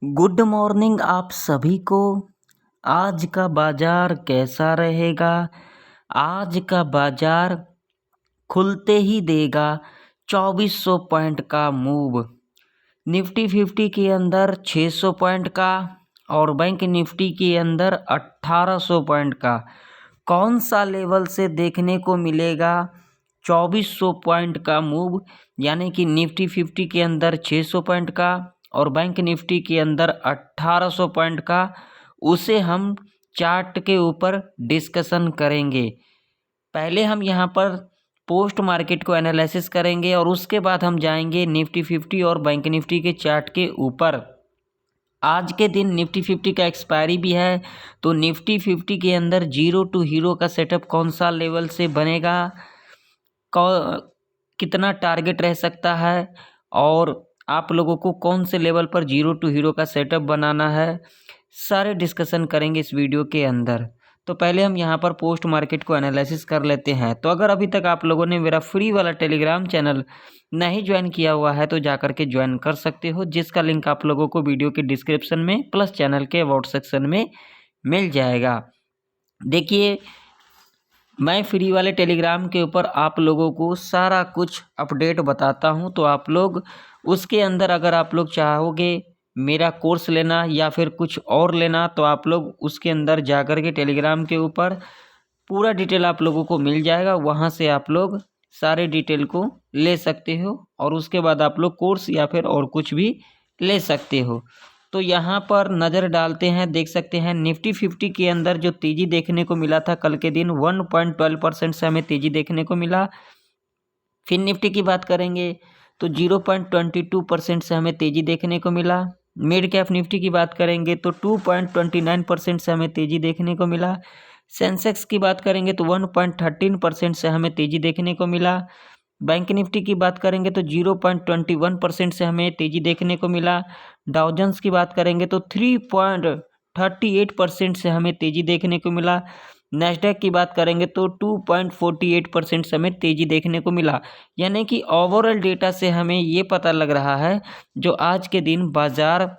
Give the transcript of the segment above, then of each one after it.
Good morning आप सभी को। आज का बाजार कैसा रहेगा? आज का बाजार खुलते ही देगा 2400 पॉइंट का मूव। निफ्टी 50 के अंदर 600 पॉइंट का और बैंक निफ्टी के अंदर 1800 पॉइंट का। कौन सा लेवल से देखने को मिलेगा 2400 पॉइंट का मूव, यानी कि निफ्टी 50 के अंदर 600 पॉइंट का और बैंक निफ्टी के अंदर 1800 पॉइंट का, उसे हम चार्ट के ऊपर डिस्कशन करेंगे। पहले हम यहाँ पर पोस्ट मार्केट को एनालिसिस करेंगे और उसके बाद हम जाएंगे निफ्टी 50 और बैंक निफ्टी के चार्ट के ऊपर। आज के दिन निफ्टी 50 का एक्सपायरी भी है, तो निफ्टी 50 के अंदर जीरो टू हीरो का सेटअप कौन सा लेवल से बनेगा, कितना टारगेट रह सकता है और आप लोगों को कौन से लेवल पर जीरो टू हीरो का सेटअप बनाना है, सारे डिस्कशन करेंगे इस वीडियो के अंदर। तो पहले हम यहाँ पर पोस्ट मार्केट को एनालिसिस कर लेते हैं। तो अगर अभी तक आप लोगों ने मेरा फ्री वाला टेलीग्राम चैनल नहीं ज्वाइन किया हुआ है तो जा करके ज्वाइन कर सकते हो, जिसका लिंक आप लोगों को वीडियो के डिस्क्रिप्शन में प्लस चैनल के अबाउट सेक्शन में मिल जाएगा। देखिए, मैं फ्री वाले टेलीग्राम के ऊपर आप लोगों को सारा कुछ अपडेट बताता हूं, तो आप लोग उसके अंदर अगर आप लोग चाहोगे मेरा कोर्स लेना या फिर कुछ और लेना, तो आप लोग उसके अंदर जा कर के टेलीग्राम के ऊपर पूरा डिटेल आप लोगों को मिल जाएगा। वहां से आप लोग सारे डिटेल को ले सकते हो और उसके बाद आप लोग कोर्स या फिर और कुछ भी ले सकते हो। तो यहाँ पर नज़र डालते हैं, देख सकते हैं निफ्टी 50 के अंदर जो तेज़ी देखने को मिला था कल के दिन 1.12% से हमें तेज़ी देखने को मिला। फिर निफ्टी की बात करेंगे तो 0.22% से हमें तेज़ी देखने को मिला। मिड कैप निफ्टी की बात करेंगे तो 2.29% से हमें तेज़ी देखने को मिला। सेंसेक्स की बात करेंगे तो 1.13% से हमें तेज़ी देखने को मिला। बैंक निफ्टी की बात करेंगे तो 0.21% से हमें तेज़ी देखने को मिला। डाउ जोन्स की बात करेंगे तो 3.38% से हमें तेज़ी देखने को मिला। नैस्डैक की बात करेंगे तो 2.48% से हमें तेज़ी देखने को मिला। यानी कि ओवरऑल डेटा से हमें ये पता लग रहा है जो आज के दिन बाज़ार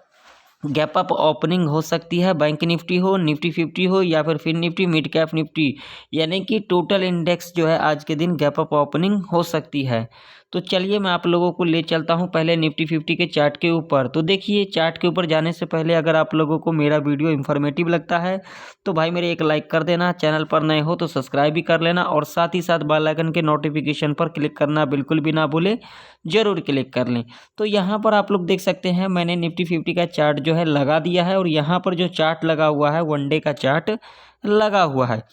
गैप अप ओपनिंग हो सकती है। बैंक निफ्टी हो, निफ्टी 50 हो या फिर निफ्टी, मिड कैप निफ्टी, यानी कि टोटल इंडेक्स जो है आज के दिन गैप अप ओपनिंग हो सकती है। तो चलिए मैं आप लोगों को ले चलता हूं पहले निफ्टी 50 के चार्ट के ऊपर। तो देखिए, चार्ट के ऊपर जाने से पहले अगर आप लोगों को मेरा वीडियो इन्फॉर्मेटिव लगता है तो भाई मेरे एक लाइक कर देना, चैनल पर नए हो तो सब्सक्राइब भी कर लेना और साथ ही साथ बेल आइकन के नोटिफिकेशन पर क्लिक करना बिल्कुल भी ना भूलें, ज़रूर क्लिक कर लें। तो यहाँ पर आप लोग देख सकते हैं मैंने निफ्टी 50 का चार्ट जो है लगा दिया है और यहाँ पर जो चार्ट लगा हुआ है वनडे का चार्ट लगा हुआ है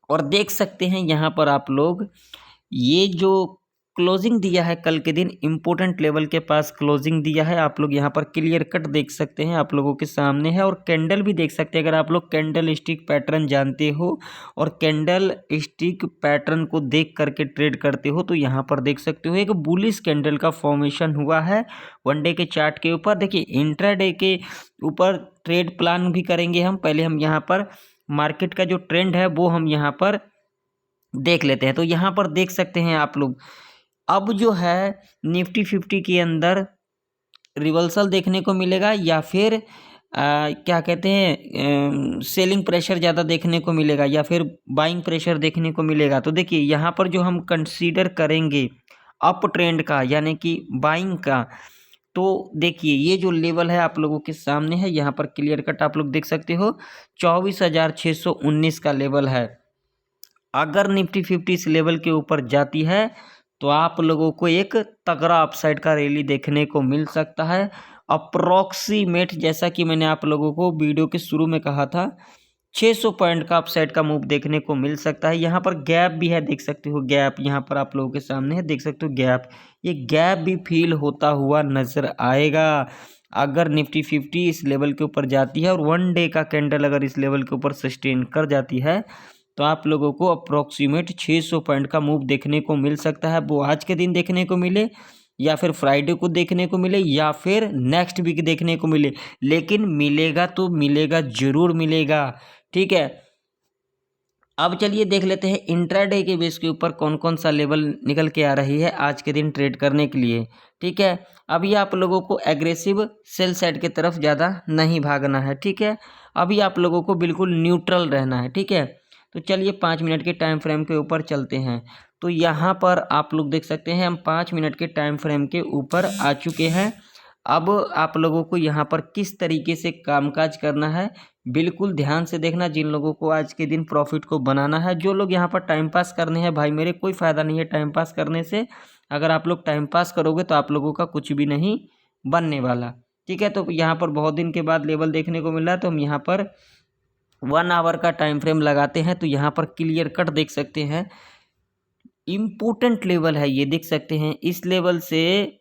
और देख सकते हैं यहाँ पर आप लोग ये जो क्लोजिंग दिया है कल के दिन इम्पोर्टेंट लेवल के पास क्लोजिंग दिया है। आप लोग यहाँ पर क्लियर कट देख सकते हैं, आप लोगों के सामने है और कैंडल भी देख सकते हैं। अगर आप लोग कैंडल स्टिक पैटर्न जानते हो और कैंडल स्टिक पैटर्न को देख करके ट्रेड करते हो तो यहाँ पर देख सकते हो एक बुलिश कैंडल का फॉर्मेशन हुआ है वनडे के चार्ट के ऊपर। देखिए, इंट्राडे के ऊपर ट्रेड प्लान भी करेंगे हम। पहले हम यहाँ पर मार्केट का जो ट्रेंड है वो हम यहाँ पर देख लेते हैं। तो यहाँ पर देख सकते हैं आप लोग अब जो है निफ्टी 50 के अंदर रिवर्सल देखने को मिलेगा या फिर क्या कहते हैं सेलिंग प्रेशर ज़्यादा देखने को मिलेगा या फिर बाइंग प्रेशर देखने को मिलेगा। तो देखिए, यहाँ पर जो हम कंसीडर करेंगे अप ट्रेंड का यानी कि बाइंग का, तो देखिए ये जो लेवल है आप लोगों के सामने है, यहाँ पर क्लियर कट आप लोग देख सकते हो 24,619 का लेवल है। अगर निफ्टी 50 इस लेवल के ऊपर जाती है तो आप लोगों को एक तगड़ा अपसाइड का रैली देखने को मिल सकता है। अप्रॉक्सीमेट, जैसा कि मैंने आप लोगों को वीडियो के शुरू में कहा था, 600 पॉइंट का अपसाइड का मूव देखने को मिल सकता है। यहाँ पर गैप भी है, देख सकते हो गैप यहाँ पर आप लोगों के सामने है, देख सकते हो गैप। ये गैप भी फील होता हुआ नजर आएगा अगर निफ्टी 50 इस लेवल के ऊपर जाती है और वन डे का कैंडल अगर इस लेवल के ऊपर सस्टेन कर जाती है तो आप लोगों को अप्रॉक्सीमेट 600 पॉइंट का मूव देखने को मिल सकता है। वो आज के दिन देखने को मिले या फिर फ्राइडे को देखने को मिले या फिर नेक्स्ट वीक देखने को मिले, लेकिन मिलेगा तो मिलेगा, ज़रूर मिलेगा। ठीक है, अब चलिए देख लेते हैं इंट्राडे के बेस के ऊपर कौन कौन सा लेवल निकल के आ रही है आज के दिन ट्रेड करने के लिए। ठीक है, अभी आप लोगों को एग्रेसिव सेल साइड की तरफ ज़्यादा नहीं भागना है। ठीक है, अभी आप लोगों को बिल्कुल न्यूट्रल रहना है। ठीक है, तो चलिए 5 मिनट के टाइम फ्रेम के ऊपर चलते हैं। तो यहाँ पर आप लोग देख सकते हैं हम 5 मिनट के टाइम फ्रेम के ऊपर आ चुके हैं। अब आप लोगों को यहाँ पर किस तरीके से कामकाज करना है बिल्कुल ध्यान से देखना। जिन लोगों को आज के दिन प्रॉफिट को बनाना है, जो लोग यहाँ पर टाइम पास करने हैं, भाई मेरे कोई फ़ायदा नहीं है टाइम पास करने से। अगर आप लोग टाइम पास करोगे तो आप लोगों का कुछ भी नहीं बनने वाला। ठीक है, तो यहाँ पर बहुत दिन के बाद लेवल देखने को मिल रहा है, तो हम यहाँ पर 1 आवर का टाइम फ्रेम लगाते हैं। तो यहाँ पर क्लियर कट देख सकते हैं, इम्पोर्टेंट लेवल है ये, देख सकते हैं इस लेवल से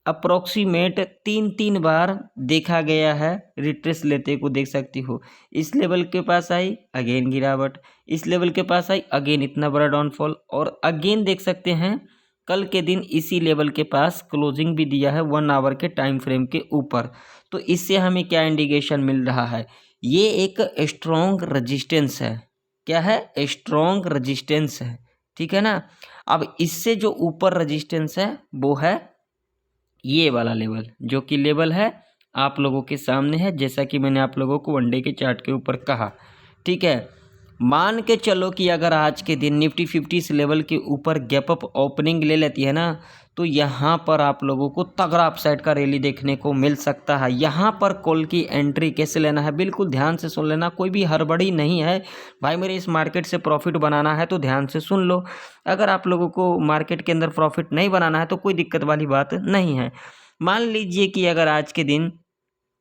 अप्रोक्सीमेट 3 बार देखा गया है रिट्रेस लेते को, देख सकती हो। इस लेवल के पास आई, अगेन गिरावट, इस लेवल के पास आई, अगेन इतना बड़ा डाउनफॉल, और अगेन देख सकते हैं कल के दिन इसी लेवल के पास क्लोजिंग भी दिया है 1 आवर के टाइम फ्रेम के ऊपर। तो इससे हमें क्या इंडिकेशन मिल रहा है, ये एक स्ट्रॉन्ग रजिस्टेंस है। क्या है, स्ट्रॉन्ग रजिस्टेंस है। ठीक है ना। अब इससे जो ऊपर रजिस्टेंस है वो है ये वाला लेवल, जो कि लेवल है आप लोगों के सामने है, जैसा कि मैंने आप लोगों को वनडे के चार्ट के ऊपर कहा। ठीक है, मान के चलो कि अगर आज के दिन निफ्टी 50 इस लेवल के ऊपर गैप अप ओपनिंग ले लेती है ना, तो यहाँ पर आप लोगों को तगड़ा अपसाइड का रैली देखने को मिल सकता है। यहाँ पर कॉल की एंट्री कैसे लेना है बिल्कुल ध्यान से सुन लेना, कोई भी हड़बड़ी नहीं है भाई मेरे। इस मार्केट से प्रॉफिट बनाना है तो ध्यान से सुन लो। अगर आप लोगों को मार्केट के अंदर प्रॉफिट नहीं बनाना है तो कोई दिक्कत वाली बात नहीं है। मान लीजिए कि अगर आज के दिन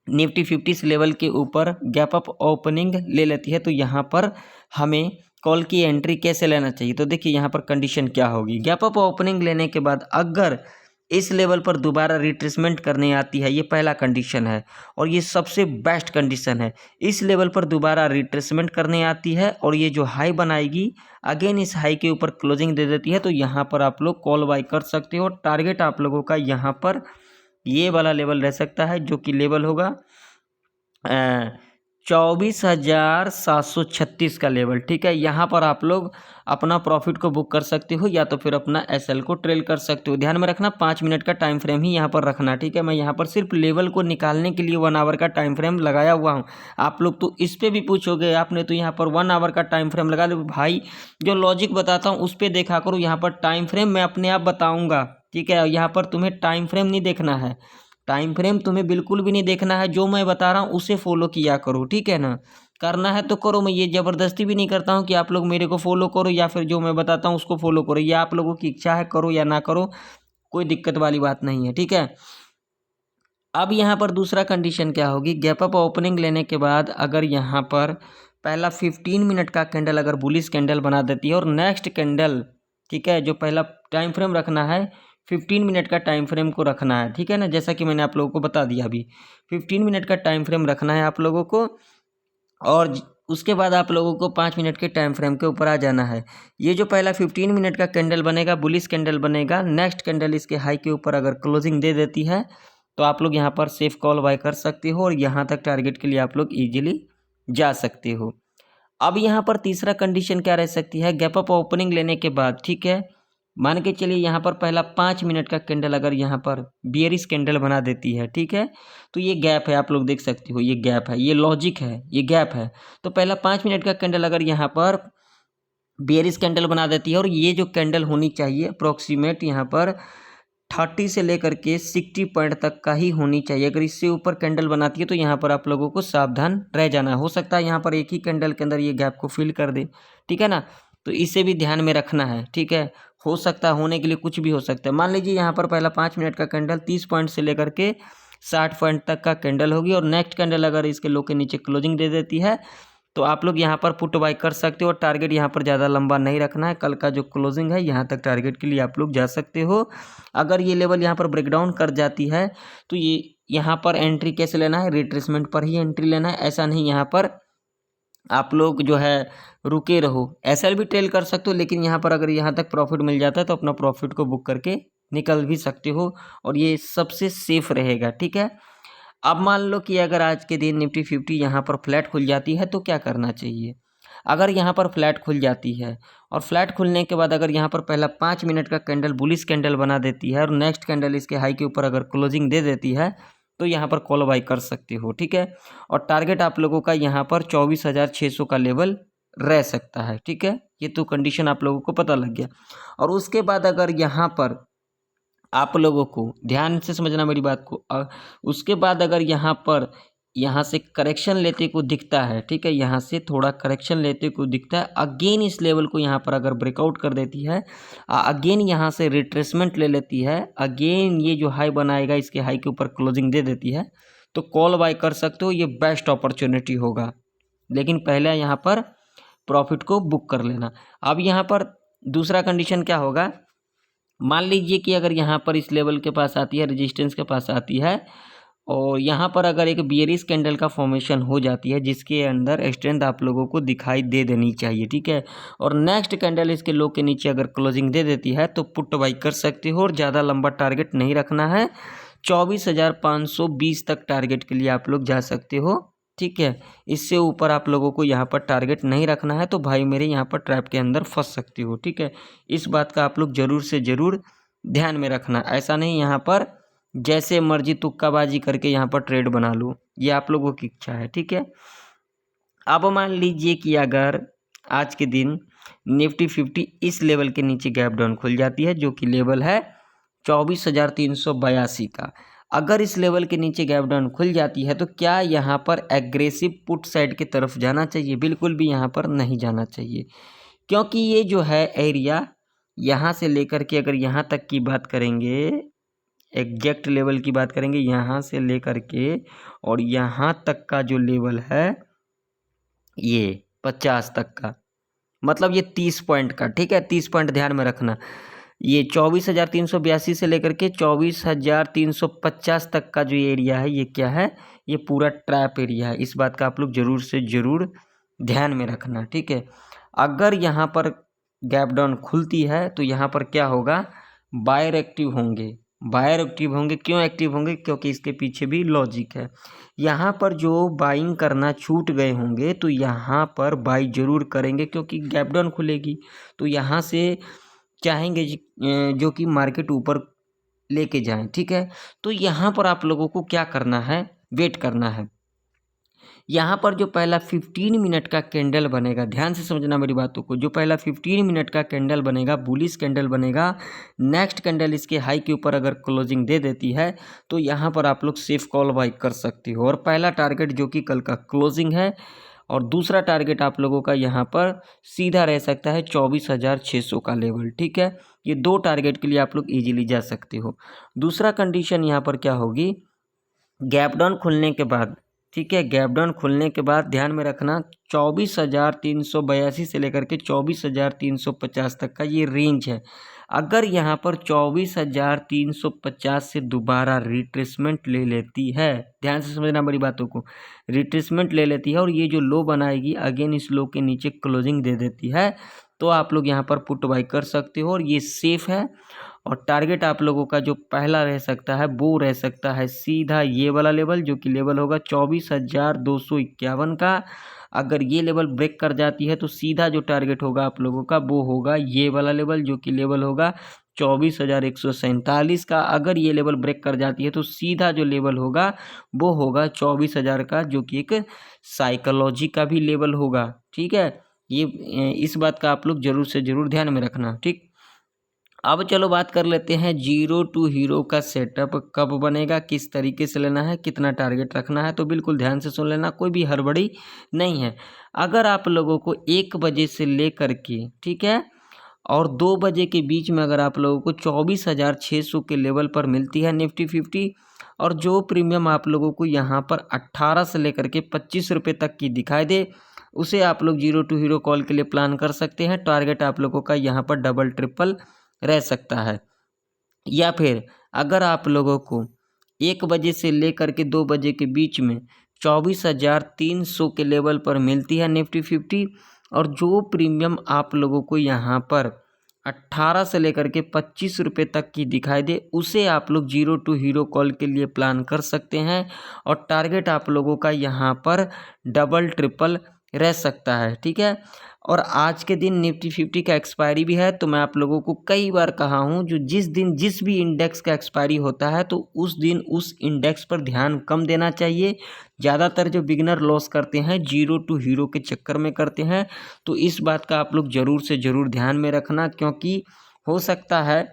निफ्टी 50 लेवल के ऊपर गैप अप ओपनिंग ले लेती है, तो यहाँ पर हमें कॉल की एंट्री कैसे लेना चाहिए। तो देखिए यहाँ पर कंडीशन क्या होगी, गैप अप ओपनिंग लेने के बाद अगर इस लेवल पर दोबारा रिट्रेसमेंट करने आती है, ये पहला कंडीशन है और ये सबसे बेस्ट कंडीशन है। इस लेवल पर दोबारा रिट्रेसमेंट करने आती है और ये जो हाई बनाएगी अगेन इस हाई के ऊपर क्लोजिंग दे देती है, तो यहाँ पर आप लोग कॉल बाय कर सकते हो। टारगेट आप लोगों का यहाँ पर ये वाला लेवल रह सकता है, जो कि लेवल होगा 24,736 का लेवल। ठीक है, यहाँ पर आप लोग अपना प्रॉफिट को बुक कर सकते हो या तो फिर अपना एसएल को ट्रेल कर सकते हो। ध्यान में रखना 5 मिनट का टाइम फ्रेम ही यहाँ पर रखना। ठीक है, मैं यहाँ पर सिर्फ लेवल को निकालने के लिए 1 आवर का टाइम फ्रेम लगाया हुआ हूँ। आप लोग तो इस पर भी पूछोगे आपने तो यहाँ पर 1 आवर का टाइम फ्रेम लगा लो। भाई जो लॉजिक बताता हूँ उस पर देखा करो, यहाँ पर टाइम फ्रेम मैं अपने आप बताऊँगा। ठीक है, यहाँ पर तुम्हें टाइम फ्रेम नहीं देखना है, टाइम फ्रेम तुम्हें बिल्कुल भी नहीं देखना है, जो मैं बता रहा हूँ उसे फॉलो किया करो। ठीक है ना, करना है तो करो, मैं ये ज़बरदस्ती भी नहीं करता हूँ कि आप लोग मेरे को फॉलो करो या फिर जो मैं बताता हूँ उसको फॉलो करो। ये आप लोगों की इच्छा है, करो या ना करो, कोई दिक्कत वाली बात नहीं है। ठीक है, अब यहाँ पर दूसरा कंडीशन क्या होगी, गैप अप ओपनिंग लेने के बाद अगर यहाँ पर पहला 15 मिनट का कैंडल अगर बुलिश कैंडल बना देती है और नेक्स्ट कैंडल, ठीक है, जो पहला टाइम फ्रेम रखना है 15 मिनट का टाइम फ्रेम को रखना है। ठीक है ना, जैसा कि मैंने आप लोगों को बता दिया, अभी 15 मिनट का टाइम फ्रेम रखना है आप लोगों को, और उसके बाद आप लोगों को 5 मिनट के टाइम फ्रेम के ऊपर आ जाना है। ये जो पहला 15 मिनट का कैंडल बनेगा, बुलिश कैंडल बनेगा, नेक्स्ट कैंडल इसके हाई के ऊपर अगर क्लोजिंग दे देती है तो आप लोग यहाँ पर सेफ कॉल बाय कर सकते हो और यहाँ तक टारगेट के लिए आप लोग ईजिली जा सकते हो। अब यहाँ पर तीसरा कंडीशन क्या रह सकती है, गैप अप ओपनिंग लेने के बाद, ठीक है, मान के चलिए यहाँ पर पहला 5 मिनट का कैंडल अगर यहाँ पर बियरिश कैंडल बना देती है, ठीक है, तो ये गैप है, आप लोग देख सकते हो, ये गैप है, ये लॉजिक है, ये गैप है। तो पहला 5 मिनट का कैंडल अगर यहाँ पर बियरिश कैंडल बना देती है और ये जो कैंडल होनी चाहिए अप्रोक्सीमेट यहाँ पर 30 से लेकर के 60 पॉइंट तक का ही होनी चाहिए। अगर इससे ऊपर कैंडल बनाती है तो यहाँ पर आप लोगों को सावधान रह जाना। हो सकता है यहाँ पर एक ही कैंडल के अंदर ये गैप को फिल कर दे, ठीक है ना, तो इसे भी ध्यान में रखना है। ठीक है, हो सकता है, होने के लिए कुछ भी हो सकता है। मान लीजिए यहाँ पर पहला 5 मिनट का कैंडल 30 पॉइंट से लेकर के 60 पॉइंट तक का कैंडल होगी और नेक्स्ट कैंडल अगर इसके लो के नीचे क्लोजिंग दे देती है तो आप लोग यहाँ पर पुट बाय कर सकते हो। टारगेट यहाँ पर ज़्यादा लंबा नहीं रखना है, कल का जो क्लोजिंग है यहाँ तक टारगेट के लिए आप लोग जा सकते हो। अगर ये लेवल यहाँ पर ब्रेकडाउन कर जाती है तो ये यहाँ पर एंट्री कैसे लेना है, रिट्रेसमेंट पर ही एंट्री लेना है, ऐसा नहीं यहाँ पर आप लोग जो है रुके रहो। एसएल भी ट्रेल कर सकते हो, लेकिन यहाँ पर अगर यहाँ तक प्रॉफिट मिल जाता है तो अपना प्रॉफिट को बुक करके निकल भी सकते हो और ये सबसे सेफ रहेगा। ठीक है, अब मान लो कि अगर आज के दिन निफ्टी 50 यहाँ पर फ्लैट खुल जाती है तो क्या करना चाहिए। अगर यहाँ पर फ्लैट खुल जाती है और फ्लैट खुलने के बाद अगर यहाँ पर पहला 5 मिनट का कैंडल बुलिश कैंडल बना देती है और नेक्स्ट कैंडल इसके हाई के ऊपर अगर क्लोजिंग दे देती है तो यहाँ पर कॉल बाई कर सकते हो, ठीक है। और टारगेट आप लोगों का यहाँ पर 24,600 का लेवल रह सकता है, ठीक है। ये तो कंडीशन आप लोगों को पता लग गया। और उसके बाद अगर यहाँ पर आप लोगों को ध्यान से समझना मेरी बात को, उसके बाद अगर यहाँ से करेक्शन लेते को दिखता है, ठीक है, यहाँ से थोड़ा करेक्शन लेते को दिखता है, अगेन इस लेवल को यहाँ पर अगर ब्रेकआउट कर देती है, अगेन यहाँ से रिट्रेसमेंट ले लेती है, अगेन ये जो हाई बनाएगा इसके हाई के ऊपर क्लोजिंग दे देती है, तो कॉल बाय कर सकते हो, ये बेस्ट अपॉर्चुनिटी होगा। लेकिन पहले यहाँ पर प्रॉफिट को बुक कर लेना। अब यहाँ पर दूसरा कंडीशन क्या होगा, मान लीजिए कि अगर यहाँ पर इस लेवल के पास आती है, रेजिस्टेंस के पास आती है, और यहाँ पर अगर एक बियरिश कैंडल का फॉर्मेशन हो जाती है जिसके अंदर स्ट्रेंथ आप लोगों को दिखाई दे देनी चाहिए, ठीक है, और नेक्स्ट कैंडल इसके लो के नीचे अगर क्लोजिंग दे देती है तो पुट बाई कर सकते हो। और ज़्यादा लंबा टारगेट नहीं रखना है, 24,520 तक टारगेट के लिए आप लोग जा सकते हो, ठीक है। इससे ऊपर आप लोगों को यहाँ पर टारगेट नहीं रखना है, तो भाई मेरे यहाँ पर ट्रैप के अंदर फंस सकते हो, ठीक है। इस बात का आप लोग ज़रूर से ज़रूर ध्यान में रखना। ऐसा नहीं यहाँ पर जैसे मर्जी तुक्काबाजी करके यहाँ पर ट्रेड बना लो, ये आप लोगों की इच्छा है, ठीक है। अब मान लीजिए कि अगर आज के दिन निफ्टी 50 इस लेवल के नीचे गैप डाउन खुल जाती है, जो कि लेवल है 24,382 का। अगर इस लेवल के नीचे गैप डाउन खुल जाती है तो क्या यहाँ पर एग्रेसिव पुट साइड की तरफ जाना चाहिए? बिल्कुल भी यहाँ पर नहीं जाना चाहिए, क्योंकि ये जो है एरिया यहाँ से लेकर के अगर यहाँ तक की बात करेंगे, एग्जैक्ट लेवल की बात करेंगे, यहाँ से लेकर के और यहाँ तक का जो लेवल है ये 50 तक का, मतलब ये 30 पॉइंट का, ठीक है, 30 पॉइंट ध्यान में रखना। ये 24,382 से लेकर के 24,350 तक का जो एरिया है ये क्या है, ये पूरा ट्रैप एरिया है। इस बात का आप लोग ज़रूर से ज़रूर ध्यान में रखना, ठीक है। अगर यहाँ पर गैप डाउन खुलती है तो यहाँ पर क्या होगा, बायर एक्टिव होंगे, बायर एक्टिव होंगे। क्यों एक्टिव होंगे? क्योंकि इसके पीछे भी लॉजिक है। यहाँ पर जो बाइंग करना छूट गए होंगे तो यहाँ पर बाई जरूर करेंगे, क्योंकि गैप डाउन खुलेगी तो यहाँ से चाहेंगे जो कि मार्केट ऊपर लेके जाएं, ठीक है। तो यहाँ पर आप लोगों को क्या करना है, वेट करना है। यहाँ पर जो पहला 15 मिनट का कैंडल बनेगा, ध्यान से समझना मेरी बातों को, जो पहला 15 मिनट का कैंडल बनेगा, बुलिश कैंडल बनेगा, नेक्स्ट कैंडल इसके हाई के ऊपर अगर क्लोजिंग दे देती है तो यहाँ पर आप लोग सेफ कॉल बाई कर सकते हो। और पहला टारगेट जो कि कल का क्लोजिंग है, और दूसरा टारगेट आप लोगों का यहाँ पर सीधा रह सकता है 24,600 का लेवल, ठीक है। ये दो टारगेट के लिए आप लोग इजीली जा सकते हो। दूसरा कंडीशन यहाँ पर क्या होगी, गैप डाउन खुलने के बाद, ठीक है, गैप डाउन खुलने के बाद ध्यान में रखना 24,382 से लेकर के 24,350 तक का ये रेंज है। अगर यहाँ पर 24,350 से दोबारा रिट्रेसमेंट ले लेती है, ध्यान से समझना बड़ी बातों को, रिट्रेसमेंट ले लेती है और ये जो लो बनाएगी अगेन इस लो के नीचे क्लोजिंग दे देती है, तो आप लोग यहाँ पर पुट बाई कर सकते हो और ये सेफ है। और टारगेट आप लोगों का जो पहला रह सकता है वो रह सकता है सीधा ये वाला लेवल, जो कि लेवल होगा 24,251 का। अगर ये लेवल ब्रेक कर जाती है तो सीधा जो टारगेट होगा आप लोगों का वो होगा ये वाला लेवल, जो कि लेवल होगा 24,147 का। अगर ये लेवल ब्रेक कर जाती है तो सीधा जो लेवल होगा वो होगा 24,000 का, जो कि एक साइकोलॉजी का भी लेवल होगा, ठीक है। ये इस बात का आप लोग जरूर से ज़रूर ध्यान में रखना, ठीक। अब चलो बात कर लेते हैं जीरो टू हीरो का सेटअप कब बनेगा, किस तरीके से लेना है, कितना टारगेट रखना है। तो बिल्कुल ध्यान से सुन लेना, कोई भी हड़बड़ी नहीं है। अगर आप लोगों को 1 बजे से लेकर के, ठीक है, और 2 बजे के बीच में अगर आप लोगों को 24,600 के लेवल पर मिलती है निफ्टी 50, और जो प्रीमियम आप लोगों को यहाँ पर 18 से लेकर के 25 रुपये तक की दिखाई दे, उसे आप लोग जीरो टू हीरो कॉल के लिए प्लान कर सकते हैं। टारगेट आप लोगों का यहाँ पर डबल ट्रिपल रह सकता है। या फिर अगर आप लोगों को 1 बजे से लेकर के 2 बजे के बीच में 24,300 के लेवल पर मिलती है निफ्टी 50, और जो प्रीमियम आप लोगों को यहाँ पर 18 से लेकर के 25 रुपये तक की दिखाई दे, उसे आप लोग जीरो टू हीरो कॉल के लिए प्लान कर सकते हैं। और टारगेट आप लोगों का यहाँ पर डबल ट्रिपल रह सकता है, ठीक है। और आज के दिन निफ्टी 50 का एक्सपायरी भी है, तो मैं आप लोगों को कई बार कहा हूँ जो जिस दिन जिस भी इंडेक्स का एक्सपायरी होता है तो उस दिन उस इंडेक्स पर ध्यान कम देना चाहिए। ज़्यादातर जो बिगिनर लॉस करते हैं जीरो टू हीरो के चक्कर में करते हैं, तो इस बात का आप लोग ज़रूर से ज़रूर ध्यान में रखना, क्योंकि हो सकता है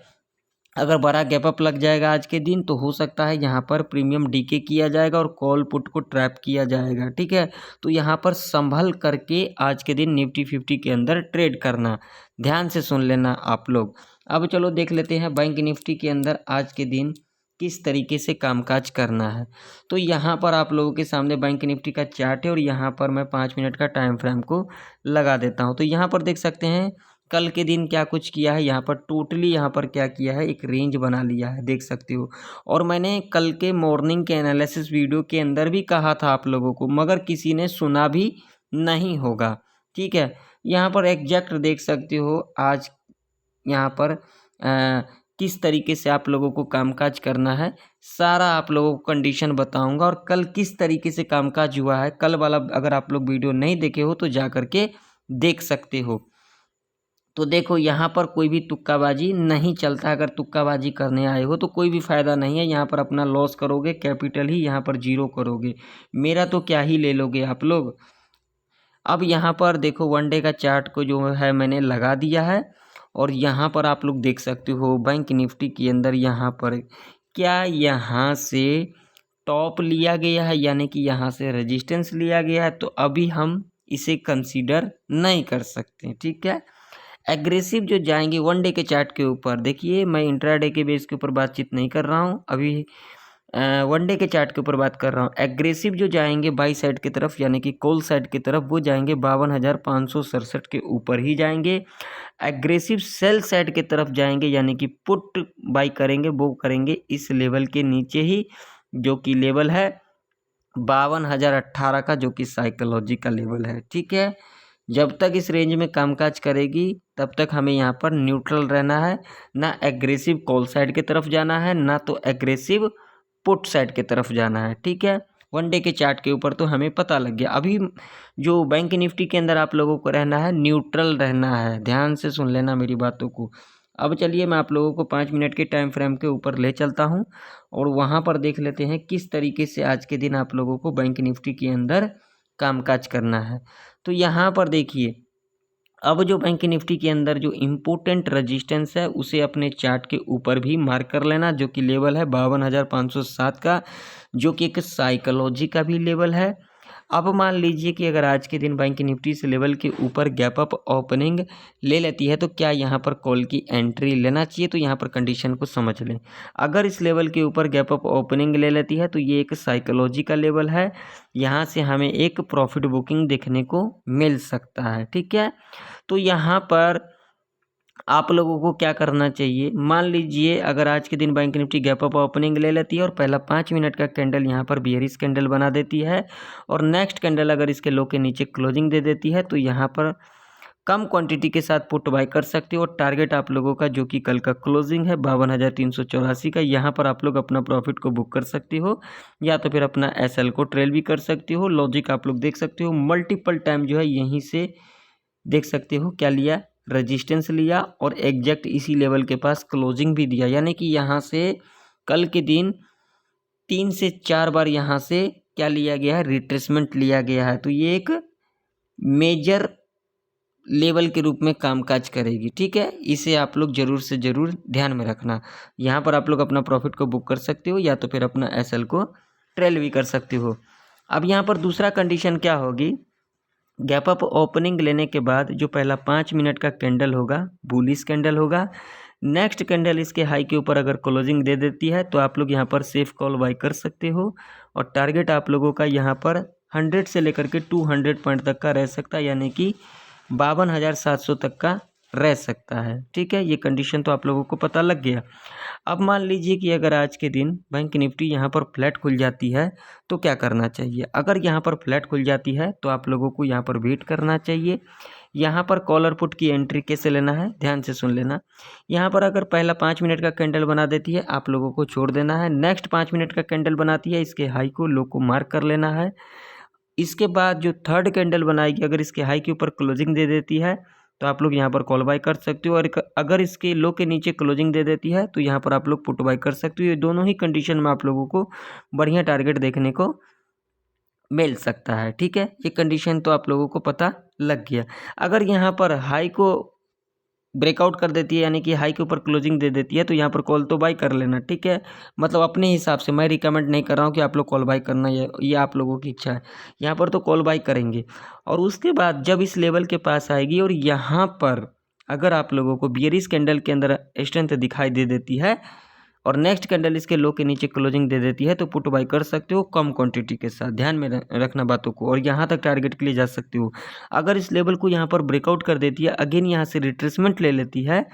अगर बड़ा गैप अप लग जाएगा आज के दिन तो हो सकता है यहाँ पर प्रीमियम डीके किया जाएगा और कॉल पुट को ट्रैप किया जाएगा, ठीक है। तो यहाँ पर संभल करके आज के दिन निफ्टी 50 के अंदर ट्रेड करना, ध्यान से सुन लेना आप लोग। अब चलो देख लेते हैं बैंक निफ्टी के अंदर आज के दिन किस तरीके से कामकाज करना है। तो यहाँ पर आप लोगों के सामने बैंक निफ्टी का चार्ट है और यहाँ पर मैं 5 मिनट का टाइम फ्रेम को लगा देता हूँ। तो यहाँ पर देख सकते हैं कल के दिन क्या कुछ किया है, यहाँ पर टोटली यहाँ पर क्या किया है, एक रेंज बना लिया है, देख सकते हो। और मैंने कल के मॉर्निंग के एनालिसिस वीडियो के अंदर भी कहा था आप लोगों को, मगर किसी ने सुना भी नहीं होगा, ठीक है। यहाँ पर एग्जैक्ट देख सकते हो आज यहाँ पर किस तरीके से आप लोगों को कामकाज करना है, सारा आप लोगों को कंडीशन बताऊंगा और कल किस तरीके से कामकाज हुआ है। कल वाला अगर आप लोग वीडियो नहीं देखे हो तो जा करके देख सकते हो। तो देखो यहाँ पर कोई भी तुक्काबाजी नहीं चलता, अगर तुक्काबाजी करने आए हो तो कोई भी फ़ायदा नहीं है। यहाँ पर अपना लॉस करोगे, कैपिटल ही यहाँ पर जीरो करोगे, मेरा तो क्या ही ले लोगे आप लोग। अब यहाँ पर देखो वन डे का चार्ट को जो है मैंने लगा दिया है और यहाँ पर आप लोग देख सकते हो बैंक निफ्टी के अंदर यहाँ पर क्या यहाँ से टॉप लिया गया है, यानी कि यहाँ से रेजिस्टेंस लिया गया है, तो अभी हम इसे कंसीडर नहीं कर सकते, ठीक है। एग्रेसिव जो जाएंगे वन डे के चार्ट के ऊपर, देखिए मैं इंट्राडे के बेस के ऊपर बातचीत नहीं कर रहा हूँ, अभी वन डे के चार्ट के ऊपर बात कर रहा हूँ। एग्रेसिव जो जाएंगे बाई साइड की तरफ यानी कि कॉल साइड की तरफ, वो जाएंगे 52,567 के ऊपर ही जाएंगे। एग्रेसिव सेल साइड की तरफ जाएंगे यानी कि पुट बाई करेंगे, वो करेंगे इस लेवल के नीचे ही, जो कि लेवल है 52,018 का, जो कि साइकोलॉजी का लेवल है, ठीक है। जब तक इस रेंज में कामकाज करेगी तब तक हमें यहाँ पर न्यूट्रल रहना है, ना एग्रेसिव कॉल साइड की तरफ जाना है, ना तो एग्रेसिव पुट साइड की तरफ जाना है, ठीक है। वन डे के चार्ट के ऊपर तो हमें पता लग गया। अभी जो बैंक निफ्टी के अंदर आप लोगों को रहना है, न्यूट्रल रहना है, ध्यान से सुन लेना मेरी बातों को। अब चलिए मैं आप लोगों को 5 मिनट के टाइम फ्रेम के ऊपर ले चलता हूँ और वहाँ पर देख लेते हैं किस तरीके से आज के दिन आप लोगों को बैंक निफ्टी के अंदर कामकाज करना है। तो यहाँ पर देखिए अब जो बैंक निफ्टी के अंदर जो इम्पोर्टेंट रेजिस्टेंस है उसे अपने चार्ट के ऊपर भी मार्क कर लेना, जो कि लेवल है 52,507 का, जो कि एक साइकोलॉजी का भी लेवल है। अब मान लीजिए कि अगर आज के दिन बैंक निफ्टी इस लेवल के ऊपर गैप अप ओपनिंग ले लेती है तो क्या यहाँ पर कॉल की एंट्री लेना चाहिए, तो यहाँ पर कंडीशन को समझ लें। अगर इस लेवल के ऊपर गैप अप ओपनिंग ले लेती है तो ये एक साइकोलॉजी का लेवल है, यहाँ से हमें एक प्रॉफिट बुकिंग देखने को मिल सकता है, ठीक है। तो यहाँ पर आप लोगों को क्या करना चाहिए, मान लीजिए अगर आज के दिन bank Nifty gap up opening ले लेती है और पहला 5 मिनट का कैंडल यहाँ पर बियरिश कैंडल बना देती है और नेक्स्ट कैंडल अगर इसके लो के नीचे क्लोजिंग दे देती है, तो यहाँ पर कम क्वांटिटी के साथ पुट बाय कर सकते हो। और टारगेट आप लोगों का जो कि कल का क्लोजिंग है 52,384 का, यहाँ पर आप लोग अपना प्रॉफिट को बुक कर सकते हो या तो फिर अपना एसएल को ट्रेल भी कर सकते हो। लॉजिक आप लोग देख सकते हो, मल्टीपल टाइम जो है यहीं से देख सकते हो क्या लिया, रेजिस्टेंस लिया और एग्जैक्ट इसी लेवल के पास क्लोजिंग भी दिया, यानी कि यहाँ से कल के दिन 3 से 4 बार यहाँ से क्या लिया गया है, रिट्रेसमेंट लिया गया है। तो ये एक मेजर लेवल के रूप में कामकाज करेगी, ठीक है। इसे आप लोग ज़रूर से ज़रूर ध्यान में रखना। यहाँ पर आप लोग अपना प्रॉफिट को बुक कर सकते हो या तो फिर अपना एसएल को ट्रेल भी कर सकते हो। अब यहाँ पर दूसरा कंडीशन क्या होगी, गैप अप ओपनिंग लेने के बाद जो पहला 5 मिनट का कैंडल होगा बुलिश कैंडल होगा, नेक्स्ट कैंडल इसके हाई के ऊपर अगर क्लोजिंग दे देती है तो आप लोग यहाँ पर सेफ कॉल बाय कर सकते हो और टारगेट आप लोगों का यहाँ पर 100 से लेकर के 200 पॉइंट तक का रह सकता है, यानी कि 52,700 तक का रह सकता है, ठीक है। ये कंडीशन तो आप लोगों को पता लग गया। अब मान लीजिए कि अगर आज के दिन बैंक निफ्टी यहाँ पर फ्लैट खुल जाती है तो क्या करना चाहिए। अगर यहाँ पर फ्लैट खुल जाती है तो आप लोगों को यहाँ पर वेट करना चाहिए। यहाँ पर कॉलर पुट की एंट्री कैसे लेना है, ध्यान से सुन लेना। यहाँ पर अगर पहला 5 मिनट का कैंडल बना देती है आप लोगों को छोड़ देना है, नेक्स्ट 5 मिनट का कैंडल बनाती है इसके हाई को लो को मार्क कर लेना है, इसके बाद जो थर्ड कैंडल बनाएगी, अगर इसके हाई के ऊपर क्लोजिंग दे देती है तो आप लोग यहाँ पर कॉल बाय कर सकते हो, और अगर इसके लो के नीचे क्लोजिंग दे देती है तो यहाँ पर आप लोग पुट बाय कर सकते हो। ये दोनों ही कंडीशन में आप लोगों को बढ़िया टारगेट देखने को मिल सकता है। ठीक है, ये कंडीशन तो आप लोगों को पता लग गया। अगर यहाँ पर हाई को ब्रेकआउट कर देती है, यानी कि हाई के ऊपर क्लोजिंग दे देती है, तो यहाँ पर कॉल तो बाय कर लेना। ठीक है, मतलब अपने हिसाब से, मैं रिकमेंड नहीं कर रहा हूँ कि आप लोग कॉल बाय करना, ये आप लोगों की इच्छा है। यहाँ पर तो कॉल बाय करेंगे, और उसके बाद जब इस लेवल के पास आएगी और यहाँ पर अगर आप लोगों को बियरिश कैंडल के अंदर स्ट्रेंथ दिखाई दे देती है और नेक्स्ट कैंडल इसके लो के नीचे क्लोजिंग दे देती है, तो पुट बाय कर सकते हो कम क्वांटिटी के साथ। ध्यान में रखना बातों को, और यहाँ तक टारगेट के लिए जा सकते हो। अगर इस लेवल को यहाँ पर ब्रेकआउट कर देती है, अगेन यहाँ से रिट्रेसमेंट ले लेती है,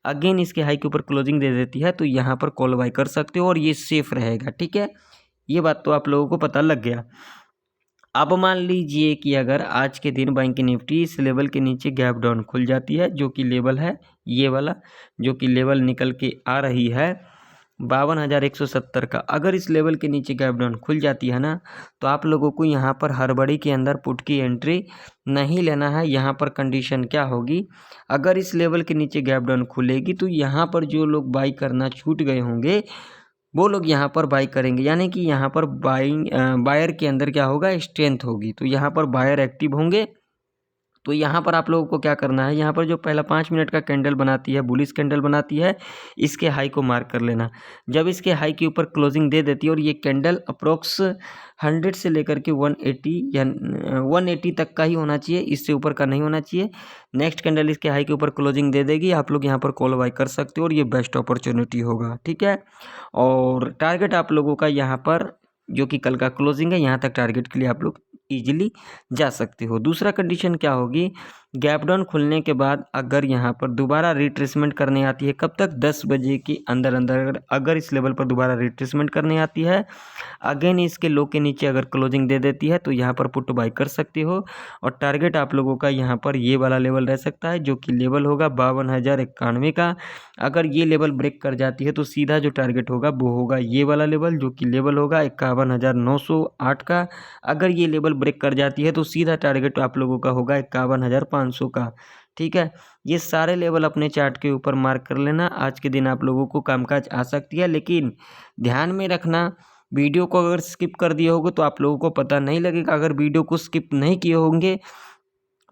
अगेन इसके हाई के ऊपर क्लोजिंग दे देती है, तो यहाँ पर कॉल बाय कर सकते हो और ये सेफ रहेगा। ठीक है, ये बात तो आप लोगों को पता लग गया। अब मान लीजिए कि अगर आज के दिन बैंक निफ्टी इस लेवल के नीचे गैप डाउन खुल जाती है, जो कि लेवल है ये वाला, जो कि लेवल निकल के आ रही है 52,170 का, अगर इस लेवल के नीचे गैप डाउन खुल जाती है ना, तो आप लोगों को यहाँ पर हड़बड़ी के अंदर पुट की एंट्री नहीं लेना है। यहाँ पर कंडीशन क्या होगी, अगर इस लेवल के नीचे गैप डाउन खुलेगी तो यहाँ पर जो लोग बाई करना छूट गए होंगे वो लोग यहाँ पर बाई करेंगे, यानी कि यहाँ पर बायर के अंदर क्या होगा, स्ट्रेंथ होगी, तो यहाँ पर बायर एक्टिव होंगे। तो यहाँ पर आप लोगों को क्या करना है, यहाँ पर जो पहला 5 मिनट का कैंडल बनाती है, बुलिश कैंडल बनाती है, इसके हाई को मार्क कर लेना। जब इसके हाई के ऊपर क्लोजिंग दे देती है और ये कैंडल अप्रोक्स 100 से लेकर के 180 या 180 तक का ही होना चाहिए, इससे ऊपर का नहीं होना चाहिए। नेक्स्ट कैंडल इसके हाई के ऊपर क्लोजिंग दे देगी, आप लोग यहाँ पर कॉल बाय कर सकते हो और ये बेस्ट अपॉर्चुनिटी होगा। ठीक है, और टारगेट आप लोगों का यहाँ पर जो कि कल का क्लोजिंग है, यहाँ तक टारगेट के लिए आप लोग ईजिली जा सकते हो। दूसरा कंडीशन क्या होगी, गैप डाउन खुलने के बाद अगर यहाँ पर दोबारा रिट्रेसमेंट करने आती है, कब तक, 10 बजे के अंदर अंदर अगर इस लेवल पर दोबारा रिट्रेसमेंट करने आती है, अगेन इसके लो के नीचे अगर क्लोजिंग दे देती है, तो यहाँ पर पुट बाय कर सकते हो। और टारगेट आप लोगों का यहाँ पर ये वाला लेवल रह सकता है, जो कि लेवल होगा 52,091 का। अगर ये लेवल ब्रेक कर जाती है तो सीधा जो टारगेट होगा वो होगा ये वाला लेवल, जो कि लेवल होगा 51,908 का। अगर ये लेवल ब्रेक कर जाती है तो सीधा टारगेट आप लोगों का होगा 51,500 का। ठीक है, ये सारे लेवल अपने चार्ट के ऊपर मार्क कर लेना। आज के दिन आप लोगों को कामकाज आ सकती है, लेकिन ध्यान में रखना, वीडियो को अगर स्किप कर दिए होगे तो आप लोगों को पता नहीं लगेगा। अगर वीडियो को स्किप नहीं किए होंगे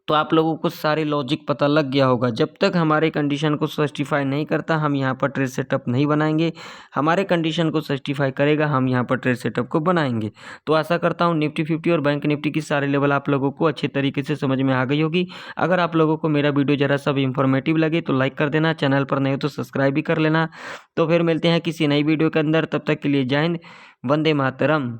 तो आप लोगों को सारे लॉजिक पता लग गया होगा। जब तक हमारे कंडीशन को सर्टिफाई नहीं करता, हम यहाँ पर ट्रेड सेटअप नहीं बनाएंगे। हमारे कंडीशन को सर्टिफाई करेगा, हम यहाँ पर ट्रेड सेटअप को बनाएंगे। तो आशा करता हूँ निफ्टी 50 और बैंक निफ्टी की सारे लेवल आप लोगों को अच्छे तरीके से समझ में आ गई होगी। अगर आप लोगों को मेरा वीडियो ज़रा सा भी इंफॉर्मेटिव लगे तो लाइक कर देना, चैनल पर नहीं हो तो सब्सक्राइब भी कर लेना। तो फिर मिलते हैं किसी नई वीडियो के अंदर, तब तक के लिए जय हिंद, वंदे मातरम।